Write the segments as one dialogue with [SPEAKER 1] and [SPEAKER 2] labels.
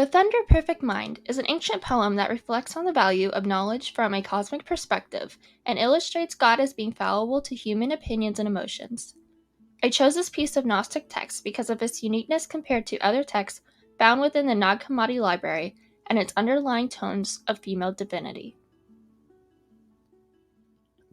[SPEAKER 1] The Thunder Perfect Mind is an ancient poem that reflects on the value of knowledge from a cosmic perspective and illustrates God as being fallible to human opinions and emotions. I chose this piece of Gnostic text because of its uniqueness compared to other texts found within the Nag Hammadi library and its underlying tones of female divinity.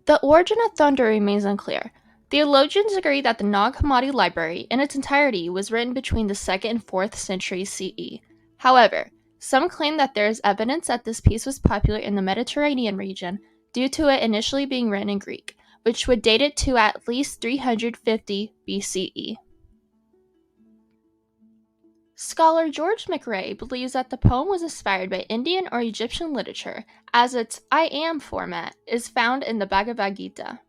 [SPEAKER 1] The origin of thunder remains unclear. Theologians agree that the Nag Hammadi library in its entirety was written between the 2nd and 4th centuries CE. However, some claim that there is evidence that this piece was popular in the Mediterranean region due to it initially being written in Greek, which would date it to at least 350 BCE. Scholar George McRae believes that the poem was inspired by Indian or Egyptian literature, as its I am format is found in the Bhagavad Gita.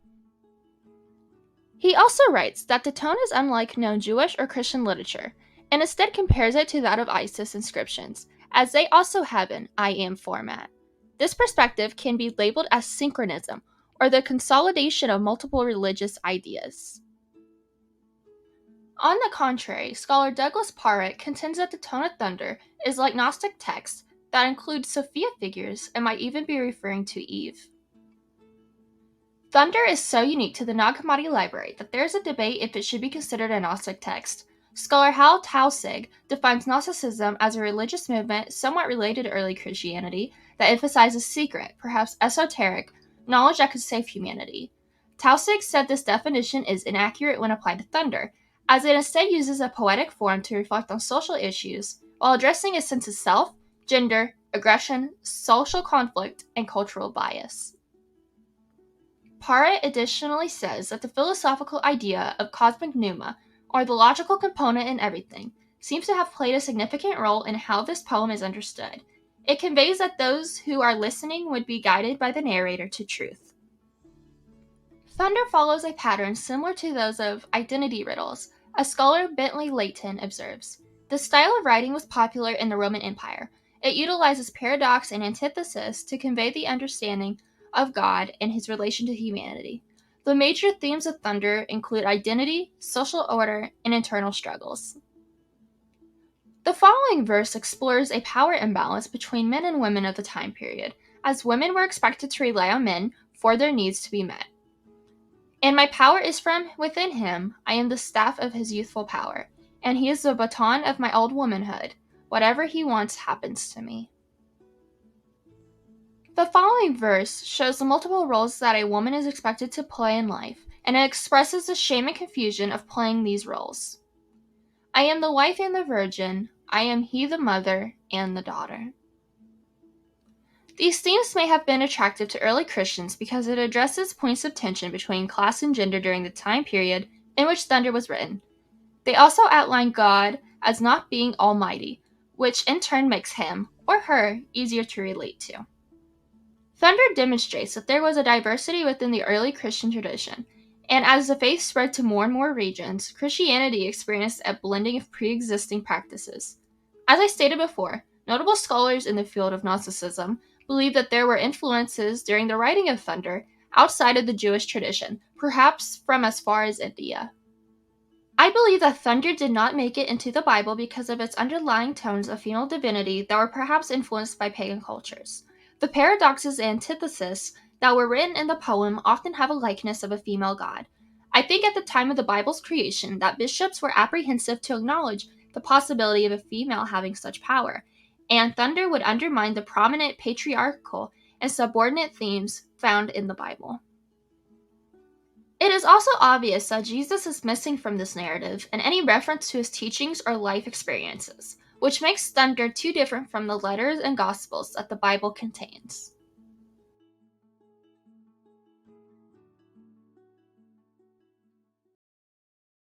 [SPEAKER 1] He also writes that the tone is unlike known Jewish or Christian literature, and instead compares it to that of Isis inscriptions, as they also have an I am format. This perspective can be labeled as synchronism, or the consolidation of multiple religious ideas. On the contrary, scholar Douglas Parrott contends that the tone of thunder is like Gnostic texts that include Sophia figures and might even be referring to Eve. Thunder is so unique to the Nag Hammadi library that there is a debate if it should be considered a Gnostic text. Scholar Hal Taussig defines Gnosticism as a religious movement somewhat related to early Christianity that emphasizes secret, perhaps esoteric, knowledge that could save humanity. Taussig said this definition is inaccurate when applied to thunder, as it instead uses a poetic form to reflect on social issues while addressing a sense of self, gender, aggression, social conflict, and cultural bias. Parrott additionally says that the philosophical idea of cosmic pneuma, or the logical component in everything, seems to have played a significant role in how this poem is understood. It conveys that those who are listening would be guided by the narrator to truth. Thunder follows a pattern similar to those of identity riddles, as scholar Bentley Layton observes. The style of writing was popular in the Roman Empire. It utilizes paradox and antithesis to convey the understanding of God and his relation to humanity. The major themes of Thunder include identity, social order, and internal struggles. The following verse explores a power imbalance between men and women of the time period, as women were expected to rely on men for their needs to be met. And my power is from within him. I am the staff of his youthful power, and he is the baton of my old womanhood. Whatever he wants happens to me. The following verse shows the multiple roles that a woman is expected to play in life, and it expresses the shame and confusion of playing these roles. I am the wife and the virgin. I am he the mother and the daughter. These themes may have been attractive to early Christians because it addresses points of tension between class and gender during the time period in which Thunder was written. They also outline God as not being almighty, which in turn makes him, or her, easier to relate to. Thunder demonstrates that there was a diversity within the early Christian tradition, and as the faith spread to more and more regions, Christianity experienced a blending of pre-existing practices. As I stated before, notable scholars in the field of Gnosticism believe that there were influences during the writing of Thunder outside of the Jewish tradition, perhaps from as far as India. I believe that Thunder did not make it into the Bible because of its underlying tones of female divinity that were perhaps influenced by pagan cultures. The paradoxes and antitheses that were written in the poem often have a likeness of a female god. I think at the time of the Bible's creation that bishops were apprehensive to acknowledge the possibility of a female having such power, and Thunder would undermine the prominent patriarchal and subordinate themes found in the Bible. It is also obvious that Jesus is missing from this narrative and any reference to his teachings or life experiences, which makes Thunder too different from the letters and Gospels that the Bible contains.